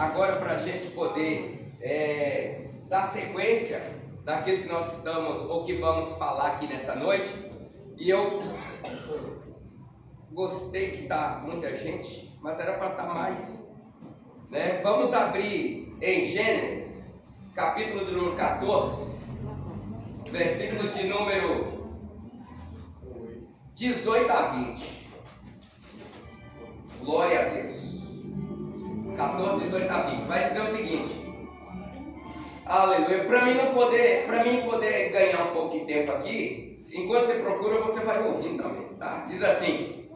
agora para a gente poder dar sequência daquilo que nós estamos ou que vamos falar aqui nessa noite. E eu gostei que está muita gente, mas era para estar mais, né? Vamos abrir em Gênesis, capítulo de número 14, versículo de número 18 a 20. Glória a Deus. 14, 18 a 20. Vai dizer o seguinte. Aleluia. Para mim poder ganhar um pouco de tempo aqui, enquanto você procura, você vai ouvindo também, tá? Diz assim: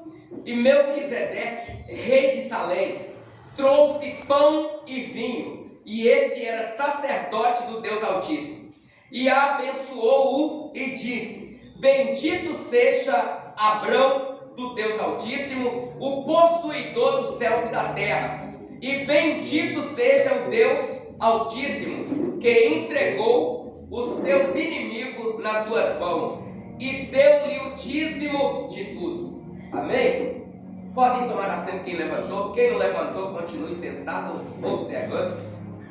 E Melquisedeque, rei de Salém, trouxe pão e vinho, e este era sacerdote do Deus Altíssimo, e abençoou-o e disse: Bendito seja Abrão do Deus Altíssimo, o possuidor dos céus e da terra, e bendito seja o Deus Altíssimo, que entregou os teus inimigos nas tuas mãos, e deu-lhe o dízimo de tudo. Amém? Podem tomar assento quem levantou. Quem não levantou, continue sentado, observando.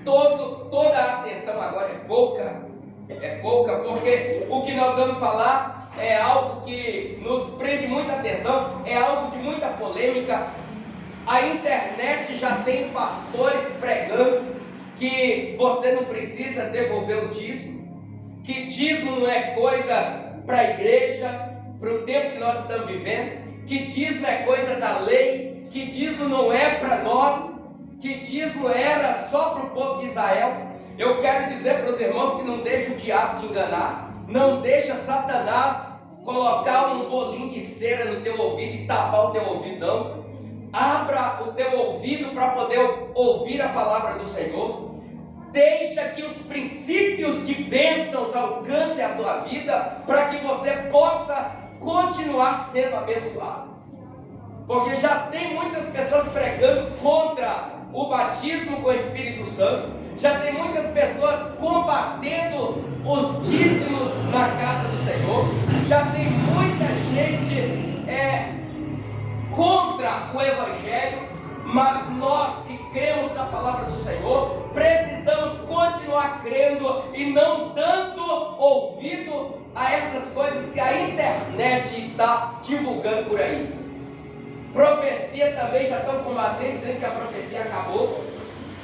Toda a atenção agora é pouca, porque o que nós vamos falar é algo que nos prende muita atenção, é algo de muita polêmica. A internet já tem pastores pregando que você não precisa devolver o dízimo, que dízimo não é coisa para a igreja, para o tempo que nós estamos vivendo, que dízimo é coisa da lei, que dízimo não é para nós, que dízimo era só para o povo de Israel. Eu quero dizer para os irmãos que não deixa o diabo te enganar, não deixa Satanás colocar um bolinho de cera no teu ouvido e tapar o teu ouvido, não. Abra o teu ouvido para poder ouvir a palavra do Senhor. Deixa que os princípios de bênçãos alcancem a tua vida, para que você possa continuar sendo abençoado. Porque já tem muitas pessoas pregando contra o batismo com o Espírito Santo, já tem muitas pessoas combatendo os dízimos na casa do Senhor, já tem muita gente contra o Evangelho. Mas nós que cremos na palavra do Senhor, precisamos continuar crendo e não dando ouvido a essas coisas que a internet está divulgando por aí. Profecia também já estão combatendo, dizendo que a profecia acabou,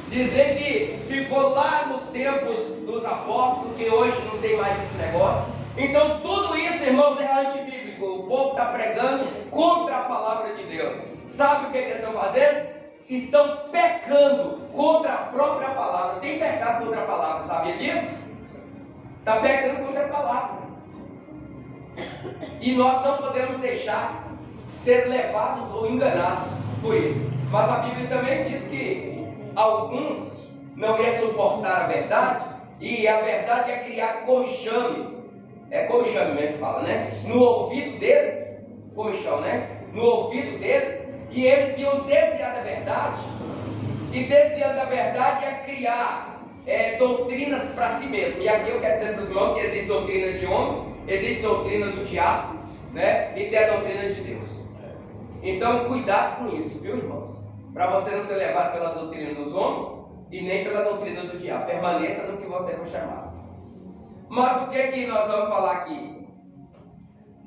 dizendo que ficou lá no tempo dos apóstolos, que hoje não tem mais esse negócio. Então tudo isso, irmãos, é antibíblico. O povo está pregando contra a palavra de Deus. Sabe o que eles estão fazendo? Estão pecando contra a própria palavra. Tem pecado contra a palavra, sabia disso? Está pecando contra a palavra. E nós não podemos deixar ser levados ou enganados por isso. Mas a Bíblia também diz que alguns não iam suportar a verdade, e a verdade é criar comichames. É comichame mesmo que fala, né? No ouvido deles, comichão, né? No ouvido deles, e eles iam desviar da verdade, e desviando da verdade é criar doutrinas para si mesmo. E aqui eu quero dizer para os irmãos que existe doutrina de homem, existe doutrina do diabo, né? E tem a doutrina de Deus. Então cuidado com isso, viu, irmãos? Para você não ser levado pela doutrina dos homens e nem pela doutrina do diabo. Permaneça no que você foi chamado. Mas o que é que nós vamos falar aqui?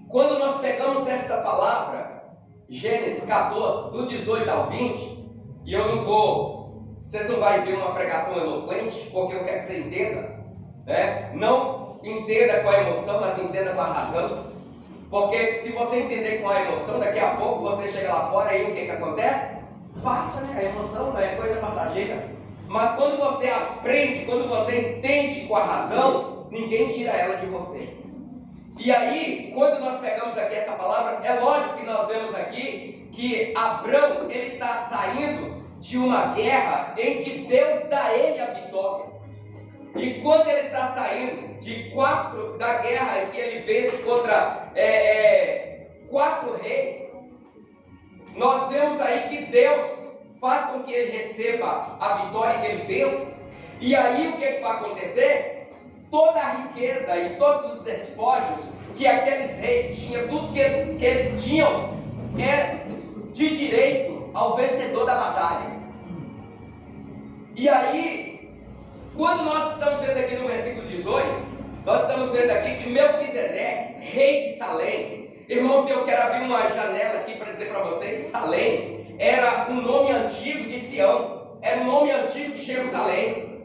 Quando nós pegamos esta palavra, Gênesis 14, do 18 ao 20, e eu não vou, vocês não vão ver uma pregação eloquente, porque eu quero que você entenda, né? Não entenda com a emoção, mas entenda com a razão, porque se você entender com a emoção, daqui a pouco você chega lá fora e o que acontece? Passa, né? A emoção é coisa passageira, mas quando você aprende, quando você entende com a razão, ninguém tira ela de você. E aí, quando nós pegamos aqui essa palavra, é lógico que nós vemos aqui que Abrão, ele está saindo de uma guerra em que Deus dá a ele a vitória. E quando ele está saindo da guerra em que ele vence contra 4 reis, nós vemos aí que Deus faz com que ele receba a vitória que ele fez. E aí o que vai acontecer? Toda a riqueza e todos os despojos que aqueles reis tinham, tudo que eles tinham, é de direito ao vencedor da batalha. E E aí, quando nós estamos vendo aqui no versículo 18, nós estamos vendo aqui que Melquisedeque, rei de Salém, irmãos, eu quero abrir uma janela aqui para dizer para vocês que Salém era um nome antigo de Sião, era um nome antigo de Jerusalém.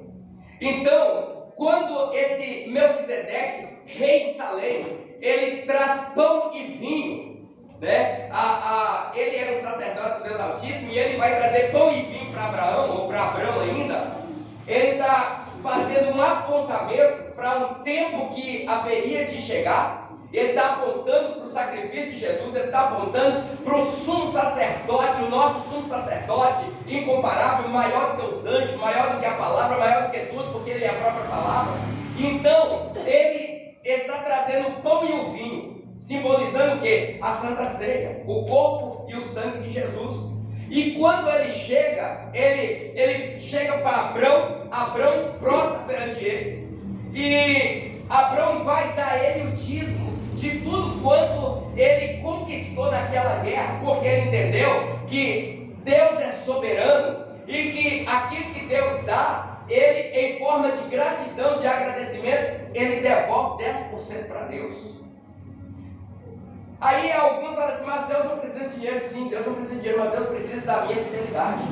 Então, quando esse Melquisedeque, rei de Salém, ele traz pão e vinho, né? Ele era um sacerdote do Deus Altíssimo e ele vai trazer pão e vinho para Abraão, ou para Abrão ainda. Ele está fazendo um apontamento para um tempo que haveria de chegar. Ele está apontando para o sacrifício de Jesus, ele está apontando para o sumo sacerdote, o nosso sumo sacerdote, incomparável, maior do que os anjos, maior do que a palavra, maior do que tudo, porque ele é a própria palavra. Então, ele está trazendo o pão e o vinho, simbolizando o quê? A Santa Ceia, o corpo e o sangue de Jesus. E quando ele chega para Abrão prostra perante ele, e Abrão vai dar a ele o dízimo de tudo quanto ele conquistou naquela guerra, porque ele entendeu que Deus é soberano e que aquilo que Deus dá, ele, em forma de gratidão, de agradecimento, ele devolve 10% para Deus. Aí alguns falam assim, mas Deus não precisa de dinheiro. Sim, Deus não precisa de dinheiro, mas Deus precisa da minha fidelidade.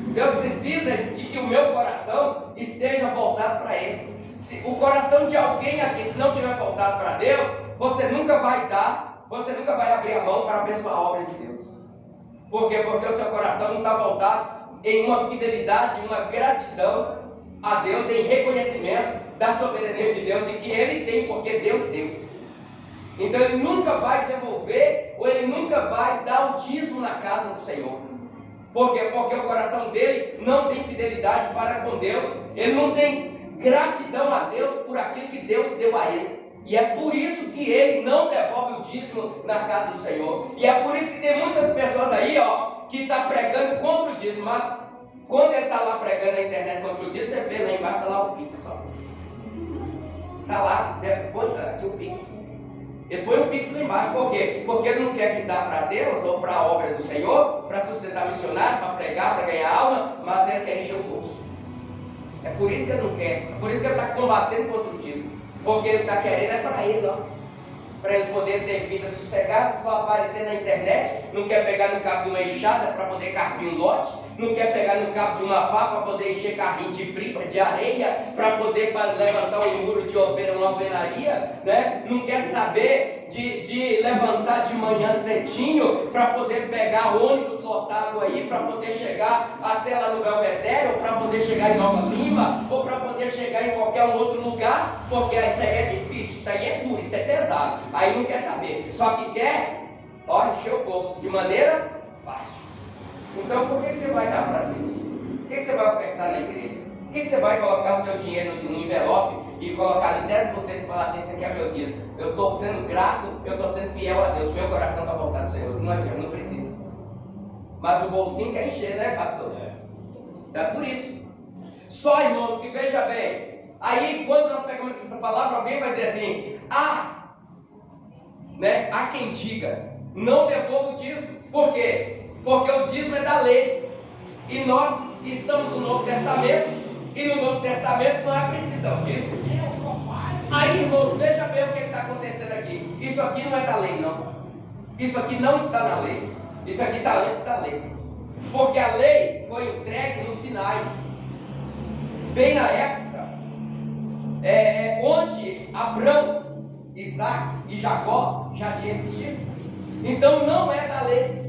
Deus precisa de que o meu coração esteja voltado para Ele. Se o coração de alguém aqui, se não estiver voltado para Deus, você nunca vai dar, você nunca vai abrir a mão para abençoar a obra de Deus. Por quê? Porque o seu coração não está voltado em uma fidelidade, em uma gratidão a Deus, em reconhecimento da soberania de Deus, e que Ele tem porque Deus deu. Então ele nunca vai devolver, ou ele nunca vai dar o dízimo na casa do Senhor. Por quê? Porque o coração dele não tem fidelidade para com Deus, ele não tem gratidão a Deus por aquilo que Deus deu a ele. E é por isso que ele não devolve o dízimo na casa do Senhor. E é por isso que tem muitas pessoas aí, que está pregando contra o dízimo, mas quando ele está lá pregando na internet contra o dízimo, você vê lá embaixo, está lá o Pix. Está lá, põe aqui o Pix. Ele põe o Pix lá embaixo, por quê? Porque ele não quer que dá para Deus ou para a obra do Senhor, para sustentar missionário, para pregar, para ganhar alma, mas ele quer encher o bolso. É por isso que ele não quer, é por isso que ele está combatendo contra o dízimo, porque ele está querendo é para ele, para ele poder ter vida sossegada, só aparecer na internet, não quer pegar no cabo de uma enxada para poder carpir um lote, não quer pegar no cabo de uma pá para poder encher carrinho de briba, de areia, para poder levantar um muro de ovelha, uma alvenaria, né? Não quer saber de levantar de manhã cedinho para poder pegar ônibus lotado aí, para poder chegar até lá no Belvedere, ou para poder chegar em Nova Lima, ou para poder chegar em qualquer outro lugar, porque isso aí é difícil, isso aí é duro, isso é pesado, aí não quer saber, só que quer, encher o bolso de maneira fácil. Então, por que você vai dar para Deus? Por que você vai ofertar na igreja? Por que você vai colocar o seu dinheiro no envelope e colocar ali 10% e falar assim, isso aqui é meu dízimo? Eu estou sendo grato, eu estou sendo fiel a Deus, meu coração está voltado ao Senhor. Não adianta, não precisa. Mas o bolsinho quer encher, né, pastor? É por isso. Só, irmãos, que veja bem, aí quando nós pegamos essa palavra, alguém vai dizer assim, há quem diga, não devolva o dízimo. Por quê? Porque o dízimo é da lei, e nós estamos no Novo Testamento, e no Novo Testamento não é preciso dar o dízimo. Aí, irmãos, veja bem o que está acontecendo aqui. Isso aqui não é da lei, não. Isso aqui não está na lei. Isso aqui está antes da lei. Porque a lei foi entregue no Sinai, bem na época onde Abrão, Isaac e Jacó já tinham existido. Então não é da lei.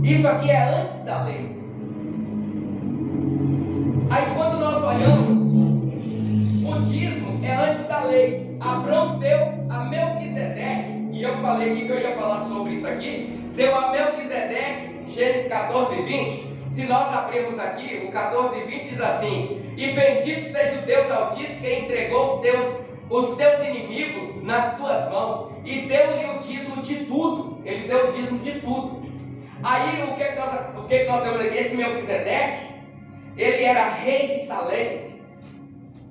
Isso aqui é antes da lei. Aí quando nós olhamos, o dízimo é antes da lei. Abrão deu a Melquisedeque, e eu falei aqui que eu ia falar sobre isso aqui, deu a Melquisedeque, Gênesis 14, 20. Se nós abrirmos aqui, o 14, 20 diz assim, e bendito seja o Deus Altíssimo que entregou os teus inimigos nas tuas mãos, e deu-lhe o dízimo de tudo. Ele deu o dízimo de tudo. Aí o que nós vemos aqui? Esse Melquisedeque, ele era rei de Salém,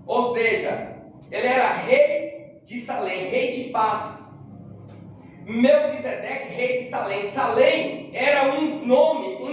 ou seja, ele era rei de Salém, rei de paz. Melquisedeque, rei de Salém. Salém era um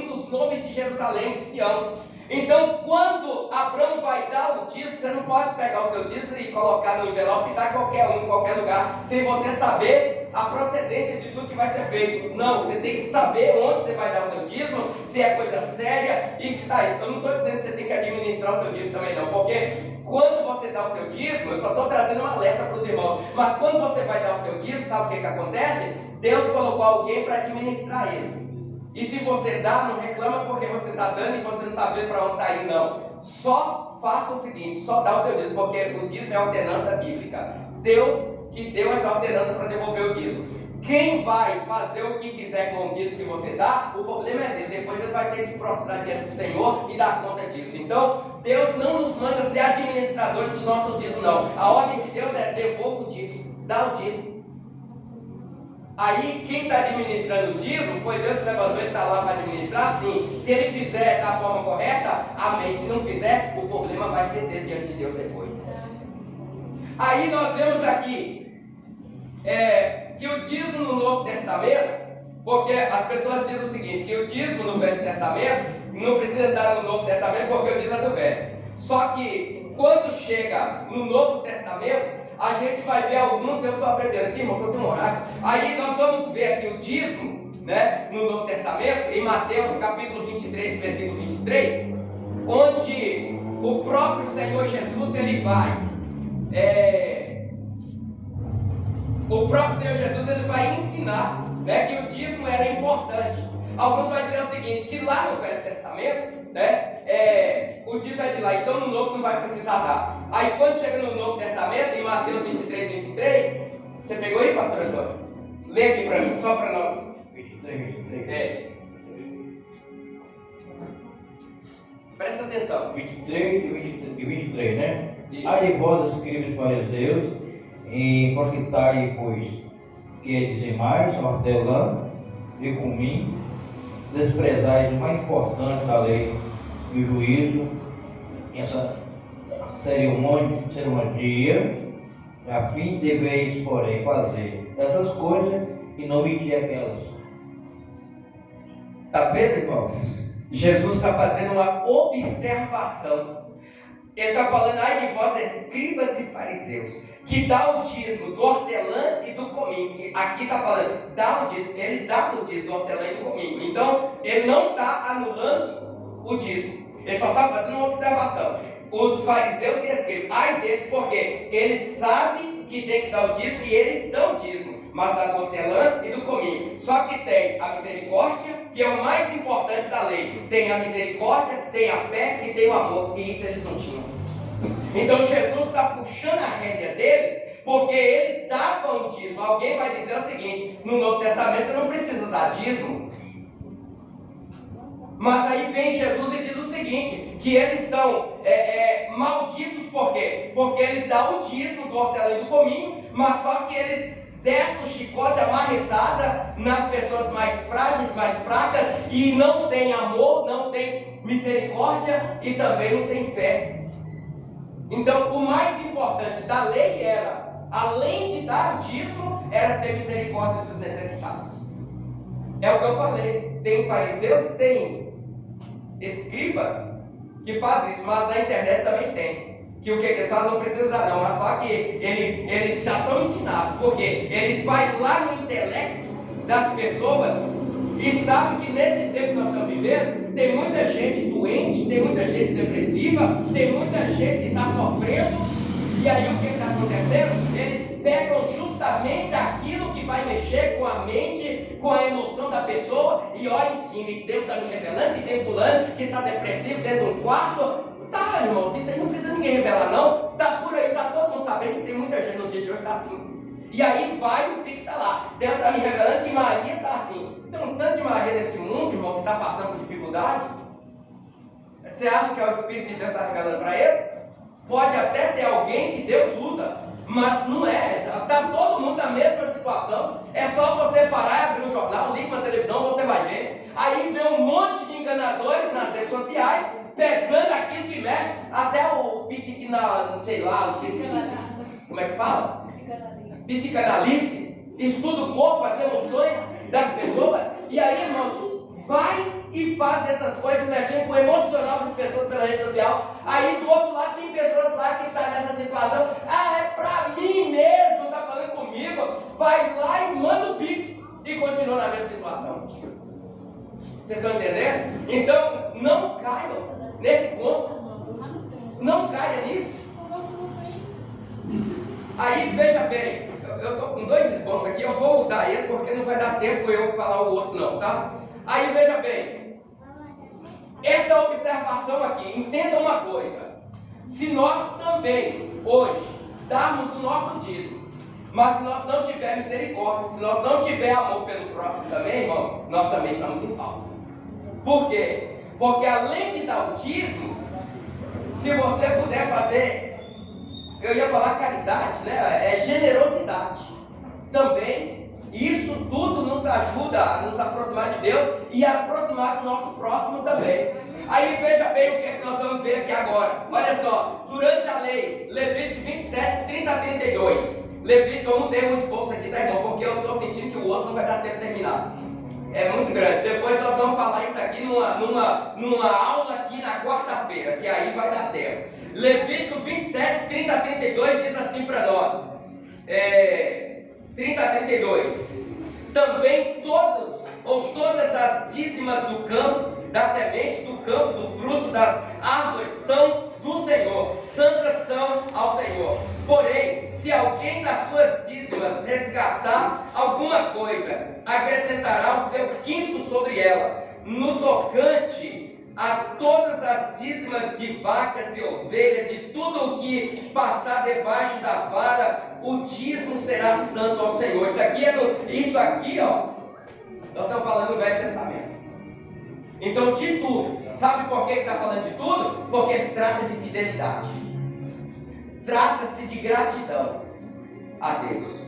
dos nomes de Jerusalém, de Sião. Então, quando Abraão vai dar o dízimo, você não pode pegar o seu dízimo e colocar no envelope e dar qualquer um, em qualquer lugar, sem você saber a procedência de tudo que vai ser feito. Não, você tem que saber onde você vai dar o seu dízimo, se é coisa séria e se está aí. Eu não estou dizendo que você tem que administrar o seu dízimo também não, porque quando você dá o seu dízimo, eu só estou trazendo um alerta para os irmãos, mas quando você vai dar o seu dízimo, sabe o que acontece? Deus colocou alguém para administrar eles. E se você dá, não reclama porque você está dando e você não está vendo para onde está indo, não. Só faça o seguinte, só dá o seu dízimo, porque o dízimo é ordenança bíblica. Deus que deu essa ordenança para devolver o dízimo. Quem vai fazer o que quiser com o dízimo que você dá, o problema é dele. Depois ele vai ter que prostrar diante do Senhor e dar conta disso. Então, Deus não nos manda ser administradores do nosso dízimo, não. A ordem de Deus é devolva o dízimo, dá o dízimo. Aí, quem está administrando o dízimo, foi Deus que levantou, ele está lá para administrar, sim. Se ele fizer da forma correta, amém. Se não fizer, o problema vai ser dele diante de Deus depois. Aí nós vemos aqui, que o dízimo no Novo Testamento, porque as pessoas dizem o seguinte, que o dízimo no Velho Testamento, não precisa dar no Novo Testamento, porque o dízimo é do Velho. Só que, quando chega no Novo Testamento, a gente vai ver alguns, eu estou abreviando aqui, irmão, porque eu tenho um horário. Aí nós vamos ver aqui o dízimo, né, no Novo Testamento, em Mateus capítulo 23, versículo 23, onde o próprio Senhor Jesus, ele vai, ensinar, né, que o dízimo era importante. Alguns vão dizer o seguinte, que lá no Velho Testamento, né, o dízimo é de lá, então no Novo não vai precisar dar. Aí quando chega no Novo Testamento, em Mateus 23, 23, você pegou aí, pastor Antônio? Lê aqui para mim, só para nós. 23. Presta atenção. 23 e 23, né? Isso. Ai de vós, escribas e fariseus, proscritai, pois, que é dizimais, hortelã e cominho, desprezais o mais importante da lei e o juízo, essa cerimônia, a fim deveis, porém, fazer essas coisas e não mentir aquelas. Está vendo, irmãos? Jesus está fazendo uma observação. Ele está falando, ai de vós, escribas e fariseus, que dá o dízimo do hortelã e do cominho. E aqui está falando, dá o dízimo. Eles davam o dízimo do hortelã e do cominho. Então, ele não está anulando o dízimo. Ele só está fazendo uma observação. Os fariseus e escribas, ai deles, porque eles sabem que tem que dar o dízimo e eles dão o dízimo, mas dá do hortelã e do cominho. Só que tem a misericórdia, que é o mais importante da lei. Tem a misericórdia, tem a fé e tem o amor. E isso eles não tinham. Então Jesus está puxando a rédea deles, porque eles davam o dízimo. Alguém vai dizer o seguinte, no Novo Testamento você não precisa dar dízimo. Mas aí vem Jesus e diz o seguinte, que eles são malditos por quê? Porque eles dão o dízimo do hortelã e do cominho, mas só que eles descem o chicote, a marretada nas pessoas mais frágeis, mais fracas, e não tem amor, não tem misericórdia e também não tem fé. Então o mais importante da lei era, além de dar o dízimo, era ter misericórdia dos necessitados. É o que eu falei, tem fariseus e tem escribas que fazem isso, mas na internet também tem. Que o que eles falam não precisa dar não, mas só que eles já são ensinados, porque eles vão lá no intelecto das pessoas e sabem que nesse tempo que nós estamos vivendo, tem muita gente doente, tem muita gente depressiva, tem muita gente que está sofrendo, e aí o que está acontecendo? Eles pegam justamente aquilo que vai mexer com a mente, com a emoção da pessoa, e olha em cima, e Deus está me revelando que tem fulano que está depressivo dentro de um quarto. Tá, irmãos, isso aí não precisa ninguém revelar não, tá por aí, tá todo mundo sabendo que tem muita gente nos dias de hoje que está assim. E aí vai o Pix está lá, Deus está me revelando que Maria está assim. Tem um tanto de Maria nesse mundo, irmão, que está passando por dificuldade. Você acha que é o Espírito de Deus que está revelando para ele? Pode até ter alguém que Deus usa, mas não é, está todo mundo na mesma situação. É só você parar e abrir o jornal, liga na televisão, você vai ver. Aí vem um monte de enganadores nas redes sociais, pegando aquilo que mexe, até o como é que fala? Psicanalista, estuda o corpo, as emoções das pessoas, e aí, irmão, vai e faz essas coisas mexendo com o emocional das pessoas, na rede social. Aí do outro lado tem pessoas lá que estão nessa situação. Ah, é pra mim mesmo, tá falando comigo. Vai lá e manda o Pix e continua na mesma situação. Vocês estão entendendo? Então, não caiam nesse conto. Não caia nisso. Aí, veja bem, eu estou com 2 esboços aqui, eu vou mudar ele porque não vai dar tempo eu falar o outro não, tá? Aí, veja bem, essa observação aqui, entenda uma coisa. Se nós também, hoje, darmos o nosso dízimo, mas se nós não tivermos misericórdia, se nós não tivermos amor pelo próximo também, irmãos, nós também estamos em falta. Por quê? Porque além de dar o dízimo, se você puder fazer, eu ia falar caridade, né? É generosidade também. Isso tudo nos ajuda a nos aproximar de Deus e a aproximar do nosso próximo também. Aí veja bem o que é que nós vamos ver aqui agora. Olha só, durante a lei, Levítico 27, 30 a 32. Levítico, eu mudei o esboço aqui, tá, irmão? Porque eu estou sentindo que o outro não vai dar tempo de terminar. É muito grande. Depois nós vamos falar isso aqui numa aula aqui na quarta-feira, que aí vai dar tempo. Levítico 27, 30 a 32 diz assim para nós. 30 a 32. Também todos ou todas as dízimas do campo, da semente do campo, do fruto das árvores são do Senhor, santas são ao Senhor. Porém, se alguém das suas dízimas resgatar alguma coisa, acrescentará o seu quinto sobre ela. No tocante a todas as dízimas de vacas e ovelhas, de tudo o que passar debaixo da vara, o dízimo será santo ao Senhor. Isso aqui, ó, nós estamos falando do Velho Testamento. Então, de tudo. Sabe por que está falando de tudo? Porque trata de fidelidade. Trata-se de gratidão a Deus.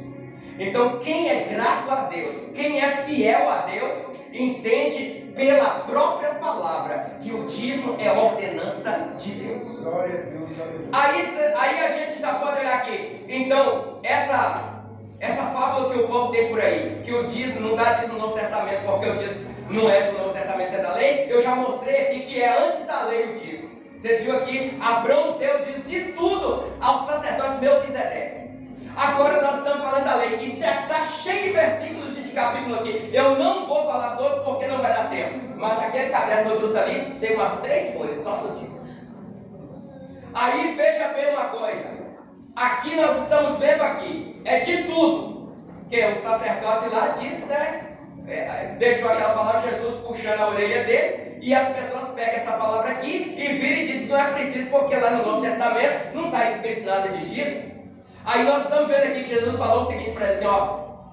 Então, quem é grato a Deus, quem é fiel a Deus, entende pela própria palavra que o dízimo é ordenança de Deus. Glória a Deus. Aí a gente já pode olhar aqui. Então, essa fábula que o povo tem por aí, que o dízimo não dá dízimo no Novo Testamento, porque o dízimo não é do Novo Testamento, é da lei. Eu já mostrei aqui que é antes da lei o dízimo. Vocês viram aqui, Abraão deu dízimo de tudo ao sacerdote Melquisedeque. Agora nós estamos falando da lei, e está cheio de versículos e de capítulos aqui. Eu não vou falar todo porque não vai dar tempo, mas aquele caderno que eu trouxe ali tem umas 3 folhas só do dízimo. Aí veja bem uma coisa, aqui nós estamos vendo aqui, é de tudo, que o sacerdote lá disse, né? Deixou aquela palavra, Jesus puxando a orelha deles, e as pessoas pegam essa palavra aqui e viram e dizem que não é preciso, porque lá no Novo Testamento não está escrito nada de dízimo. Aí nós estamos vendo aqui que Jesus falou o seguinte para eles,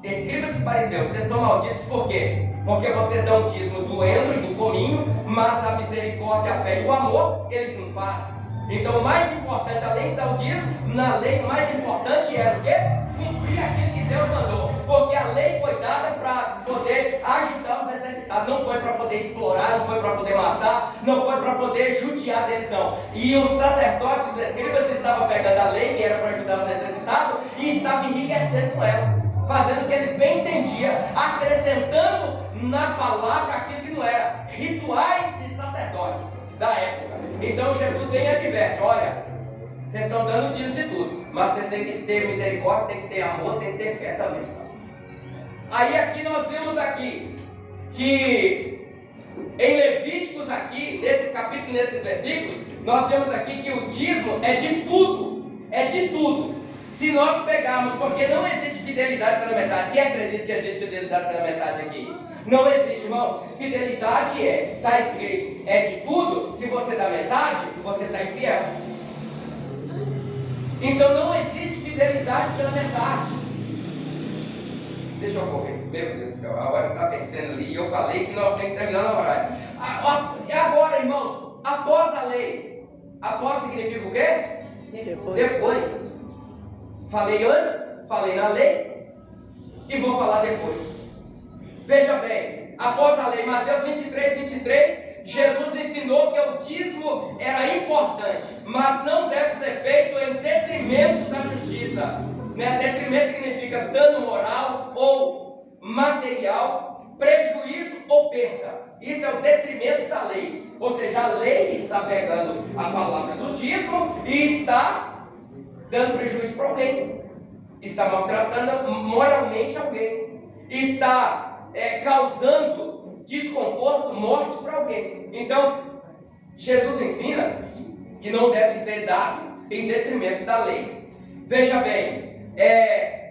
escribas e fariseus, vocês são malditos por quê? Porque vocês dão o dízimo do endro e do cominho, mas a misericórdia, a fé e o amor, eles não fazem. Então o mais importante, além de dar o dízimo, na lei o mais importante era o quê? Cumprir aquilo que Deus mandou. Porque a lei foi dada para poder ajudar os necessitados, não foi para poder explorar, não foi para poder matar, não foi para poder judiar deles não. E os sacerdotes, os escribas estavam pegando a lei, que era para ajudar os necessitados, e estavam enriquecendo com ela, fazendo o que eles bem entendiam, acrescentando na palavra aquilo que não era, rituais de sacerdotes da época. Então Jesus vem e adverte, olha, vocês estão dando dízimo de tudo, mas vocês têm que ter misericórdia, tem que ter amor, tem que ter fé também. Aí aqui nós vimos aqui que em Levíticos aqui, nesse capítulo, nesses versículos, nós vemos aqui que o dízimo é de tudo, é de tudo. Se nós pegarmos, porque não existe fidelidade pela metade. Quem acredita que existe fidelidade pela metade aqui? Não existe, irmão. Fidelidade está escrito, é de tudo. Se você dá metade, você está infiel. Então não existe fidelidade pela metade. Deixa eu correr, meu Deus do céu, a hora está vencendo ali, e eu falei que nós temos que terminar na horário. E agora, irmãos, após a lei, após significa o quê? Depois. Falei antes, falei na lei, e vou falar depois. Veja bem, após a lei, Mateus 23, Jesus ensinou que o dízimo era importante, mas não deve ser feito em detrimento da justiça. Detrimento significa dano moral ou material prejuízo ou perda. Isso é o detrimento da lei. Ou seja, a lei está pegando a palavra do dízimo e está dando prejuízo para alguém. Está maltratando moralmente alguém. Está causando desconforto, morte para alguém. Então, Jesus ensina que não deve ser dado em detrimento da lei. Veja bem,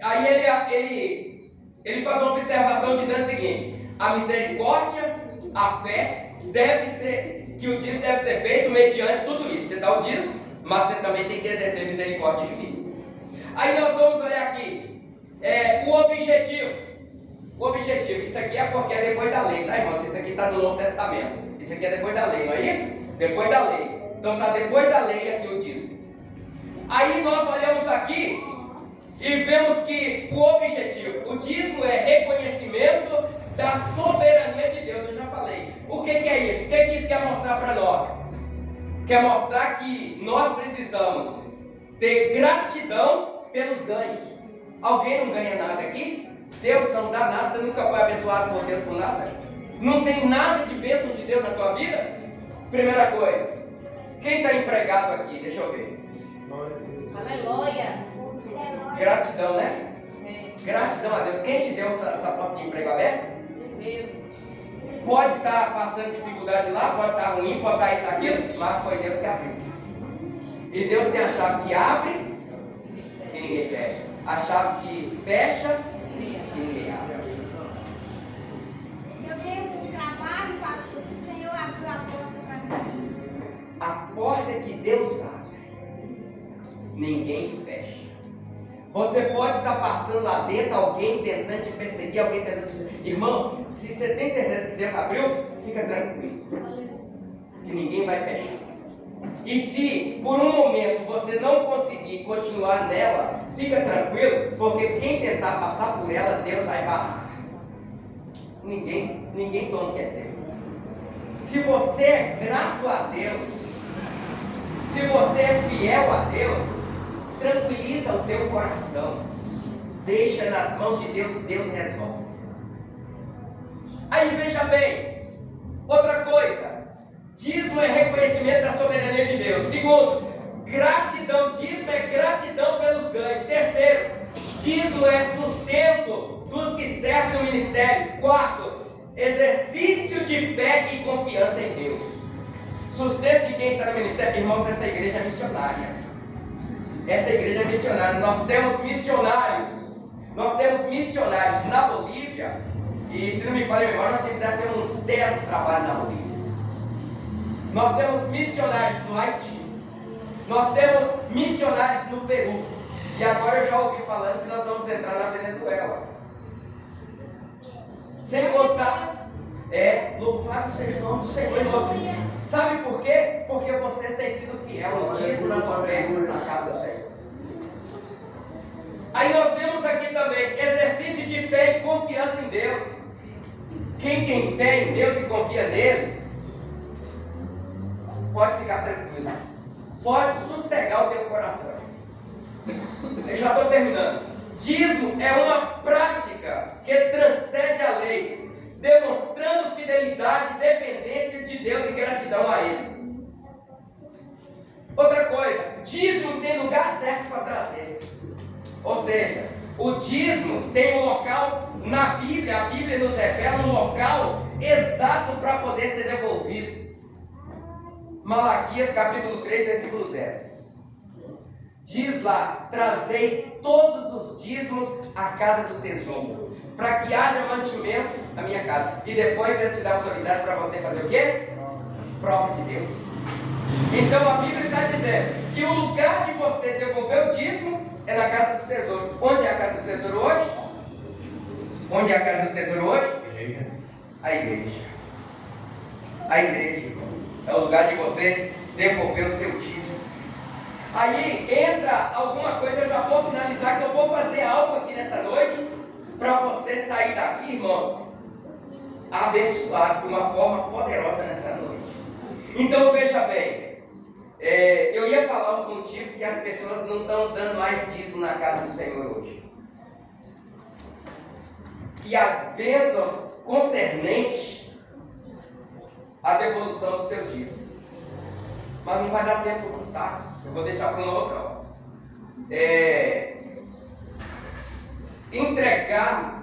aí ele faz uma observação dizendo o seguinte: a misericórdia, a fé, que o dízimo deve ser feito mediante tudo isso. Você dá o dízimo, mas você também tem que exercer misericórdia e juízo. Aí nós vamos olhar aqui, o objetivo. O objetivo, isso aqui é porque é depois da lei, tá, irmãos? Isso aqui está no Novo Testamento. Isso aqui é depois da lei, não é isso? Depois da lei. Então está depois da lei aqui o dízimo. Aí nós olhamos aqui e vemos que o objetivo, o dízimo é reconhecimento da soberania de Deus. Eu já falei. O que é isso? O que isso quer mostrar para nós? Quer mostrar que nós precisamos ter gratidão pelos ganhos. Alguém não ganha nada aqui? Deus não dá nada? Você nunca foi abençoado por Deus por nada? Não tem nada de bênção de Deus na tua vida? Primeira coisa, quem está empregado aqui? Deixa eu ver. Aleluia. Gratidão, né? Gratidão a Deus. Quem te deu essa porta de emprego aberta? Deus. Pode estar passando dificuldade lá, pode estar ruim, pode estar isso, aquilo, mas foi Deus que abriu. E Deus tem a chave que abre e ninguém fecha. A chave que fecha e ninguém abre. Eu tenho um trabalho, pastor, que o Senhor abriu a porta para mim. A porta que Deus abre, ninguém fecha. Você pode estar passando lá dentro, alguém tentando te perseguir, alguém tentando te... Irmãos, se você tem certeza que Deus abriu, fica tranquilo, que ninguém vai fechar. E se por um momento você não conseguir continuar nela, fica tranquilo, porque quem tentar passar por ela, Deus vai barrar. Ninguém toma o que é seu. Se você é grato a Deus, se você é fiel a Deus, tranquiliza o teu coração. Deixa nas mãos de Deus, Deus resolve. Aí veja bem, outra coisa, dízimo é reconhecimento da soberania de Deus. Segundo, gratidão, dízimo é gratidão pelos ganhos. Terceiro, dízimo é sustento dos que servem no ministério. Quarto, exercício de fé e confiança em Deus. Sustento de quem está no ministério. Irmãos, essa igreja é missionária. Essa igreja é missionária. Nós temos missionários na Bolívia. E se não me falha a memória, nós temos que ter uns 10 trabalhos na Bolívia. Nós temos missionários no Haiti. Nós temos missionários no Peru. E agora eu já ouvi falando que nós vamos entrar na Venezuela. Sem contar, louvado seja o nome do Senhor, irmão. Sabe por quê? Porque vocês têm sido fiel no dízimo, nas ofertas, na casa do Senhor. Aí nós vemos aqui também exercício de fé e confiança em Deus. Quem tem fé em Deus e confia nele, pode ficar tranquilo, pode sossegar o teu coração. Eu já estou terminando. Dízimo é uma prática que transcende a lei, demonstrando fidelidade, dependência de Deus e gratidão a Ele. Outra coisa, dízimo tem lugar certo para trazer. Ou seja, o dízimo tem um local na Bíblia, a Bíblia nos revela um local exato para poder ser devolvido. Malaquias capítulo 3, versículo 10. Diz lá: trazei todos os dízimos à casa do tesouro, para que haja mantimento na minha casa. E depois ele te dá autoridade para você fazer o quê? Prova de Deus. Então a Bíblia está dizendo que o lugar de você devolver o dízimo é na casa do tesouro. Onde é a casa do tesouro hoje? Onde é a casa do tesouro hoje? A igreja. A igreja, irmãos, é o lugar de você devolver o seu dízimo. Aí entra alguma coisa, eu já vou finalizar, que eu vou fazer algo aqui nessa noite, para você sair daqui, irmãos, abençoado de uma forma poderosa nessa noite. Então veja bem, eu ia falar os motivos que as pessoas não estão dando mais dízimo na casa do Senhor hoje. E as bênçãos concernente à devolução do seu dízimo. Mas não vai dar tempo não, tá? Eu vou deixar para uma outra hora.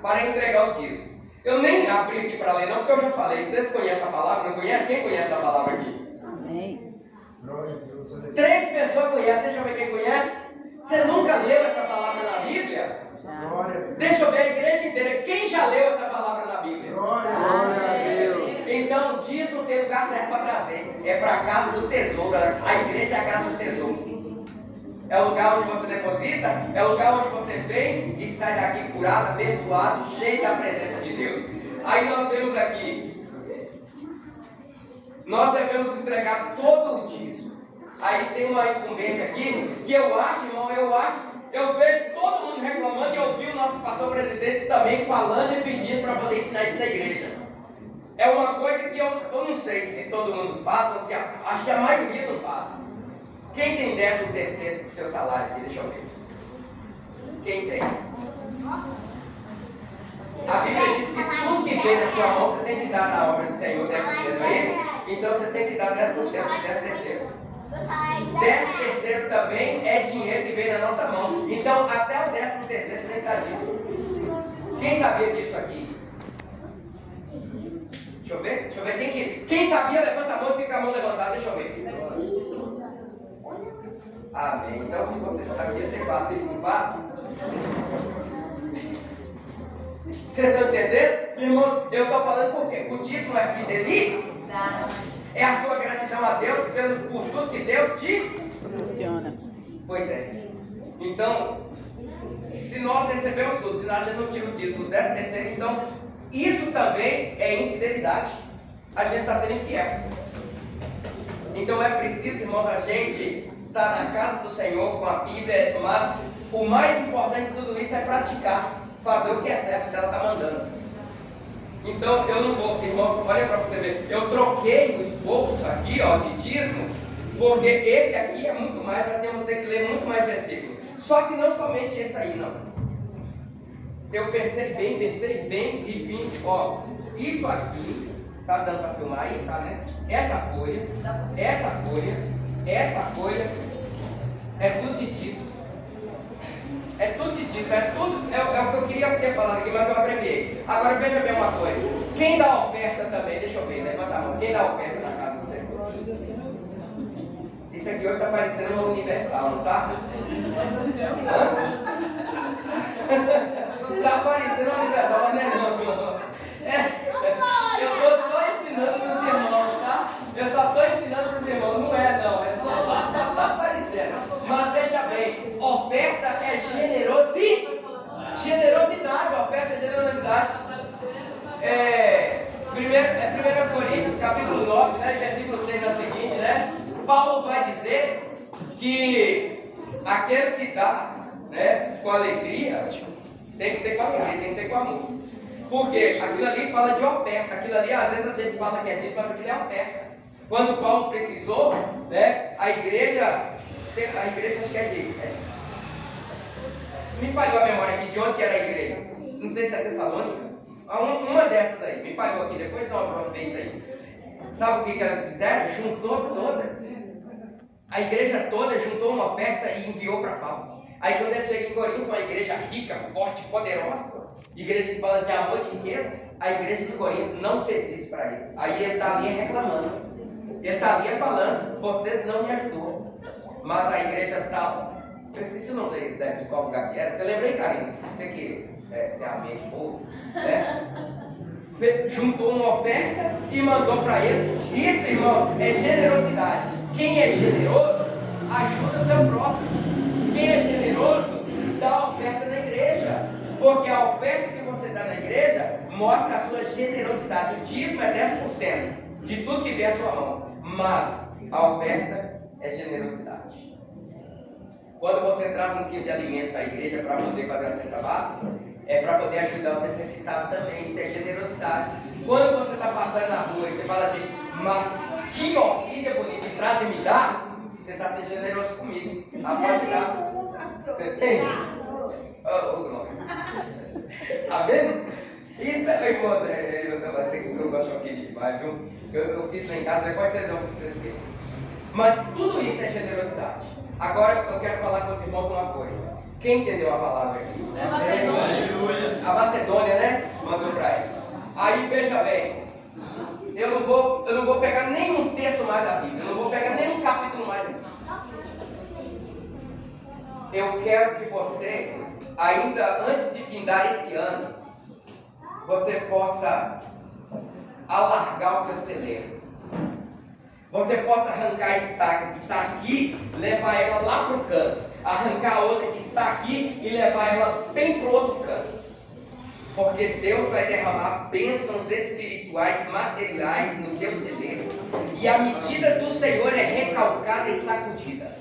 Para entregar o dízimo. Eu nem abri aqui para ler não, porque eu já falei. Vocês conhecem a palavra? Não conhecem? Quem conhece a palavra aqui? Amém. 3 pessoas conhecem. Deixa eu ver quem conhece. Você nunca leu essa palavra na Bíblia? Deixa eu ver a igreja inteira. Quem já leu essa palavra na Bíblia? Glória a Deus. Então o dízimo tem lugar certo para trazer. É para a casa do tesouro. A igreja é a casa do tesouro. É o lugar onde você deposita, é o lugar onde você vem e sai daqui curado, abençoado, cheio da presença de Deus. Aí nós vemos aqui, nós devemos entregar todo o dízimo. Aí tem uma incumbência aqui, que eu acho, irmão, eu vejo todo mundo reclamando e eu vi o nosso pastor presidente também falando e pedindo para poder ensinar isso na igreja. É uma coisa que eu não sei se todo mundo faz, ou se acho que a maioria não faz. Quem tem 13º do seu salário aqui? Deixa eu ver. Quem tem? A Bíblia diz que tudo que vem na sua mão você tem que dar na obra do Senhor 10%, não é isso? Então você tem que dar 10% do 10%. 10% também é dinheiro que vem na nossa mão. Então até o 13º você tem que dar disso. Quem sabia disso aqui? Deixa eu ver. Quem sabia, levanta a mão e fica a mão levantada. Deixa eu ver. Amém. Então, se você sabia, você faz isso, não faz? Vocês estão entendendo? Irmãos, eu estou falando por quê? O dízimo é fidelidade. É a sua gratidão a Deus por tudo que Deus te Funciona. Pois é. Então, se nós recebemos tudo, se a gente não tira o dízimo 13º, então isso também é infidelidade. A gente está sendo infiel. Então é preciso, irmãos, a gente estar na casa do Senhor com a Bíblia, mas o mais importante de tudo isso é praticar, fazer o que é certo que ela está mandando. Então eu não vou, irmãos, olha para você ver, eu troquei o esboço aqui, ó, de dízimo, porque esse aqui é muito mais, assim vamos ter que ler muito mais versículos. Só que não somente esse aí, não. Eu pensei bem e vim, ó, isso aqui, tá dando para filmar aí, tá, né? Essa folha, é tudo de dízimo. É tudo de dízimo, é o que eu queria ter falado aqui, mas eu abreviei. Agora veja bem uma coisa, quem dá oferta também, deixa eu ver, levanta a mão, quem dá oferta na casa do Senhor? Isso aqui hoje está parecendo uma universal, não tá? Está parecendo uma universal, mas não é não, irmão. Eu estou só ensinando para os irmãos, tá? Eu só estou ensinando para os irmãos, não é não, é só está aparecendo. Mas veja bem, oferta é generosidade, oferta é generosidade. 1 Coríntios, capítulo 9, né, versículo 6 é o seguinte, né? Paulo vai dizer que aquele que dá, né, com alegria, tem que ser com alegria, tem que ser com a música. Porque aquilo ali fala de oferta, aquilo ali às vezes a gente fala que é dito, mas aquilo é oferta. Quando Paulo precisou, né, a igreja acho que me falhou a memória aqui de onde que era a igreja. Não sei se é Tessalônica. Uma dessas aí, me falhou aqui, depois nós vamos ver isso aí. Sabe o que elas fizeram? Juntou todas. A igreja toda juntou uma oferta e enviou para Paulo. Aí quando ele chega em Corinto, uma igreja rica, forte, poderosa, igreja que fala de amor e de riqueza, a igreja de Corinto não fez isso para ele. Aí ele está ali reclamando. Ele está ali falando, vocês não me ajudam. Mas a igreja tal, eu esqueci o nome de qual lugar que era. Você lembra aí, Karine? Você que tem a mente boa, né? Juntou uma oferta e mandou para ele. Isso, irmão, é generosidade. Quem é generoso, ajuda o seu próximo. Quem é generoso, dá a oferta na igreja. Porque a oferta que você dá na igreja mostra a sua generosidade. O dízimo é 10% de tudo que vier à sua mão. Mas a oferta é generosidade. Quando você traz um quilo de alimento para a igreja para poder fazer a cesta básica, é para poder ajudar os necessitados também. Isso é generosidade. Quando você está passando na rua e você fala assim, mas que orquídea bonita, traz e me dá, você está sendo generoso comigo. Ah, pode me dar. Você tem? Tá vendo? Isso, irmãos, eu tava dizendo que eu gosto aqui demais, viu? Eu fiz lá em casa, depois vocês vão ver. Mas tudo isso é generosidade. Agora eu quero falar com os irmãos uma coisa. Quem entendeu a palavra aqui? A Macedônia, né? Mandou para ele. Aí veja bem, eu não vou pegar nenhum texto mais da Bíblia, eu não vou pegar nenhum capítulo mais aqui. Eu quero que você, ainda antes de findar esse ano, você possa alargar o seu celeiro. Você possa arrancar a estaca que está aqui, levar ela lá para o canto. Arrancar a outra que está aqui e levar ela bem para o outro canto. Porque Deus vai derramar bênçãos espirituais, materiais no teu celeiro. E a medida do Senhor é recalcada e sacudida.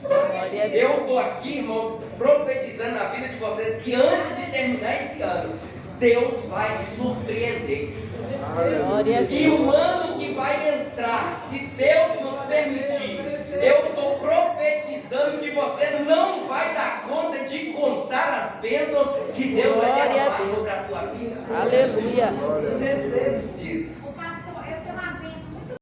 Eu estou aqui, irmãos, profetizando na vida de vocês que antes de terminar esse ano, Deus vai te surpreender. E o ano que vai entrar, se Deus nos permitir, eu estou profetizando que você não vai dar conta de contar as bênçãos que Deus vai derramar sobre a sua vida. Aleluia. Diz.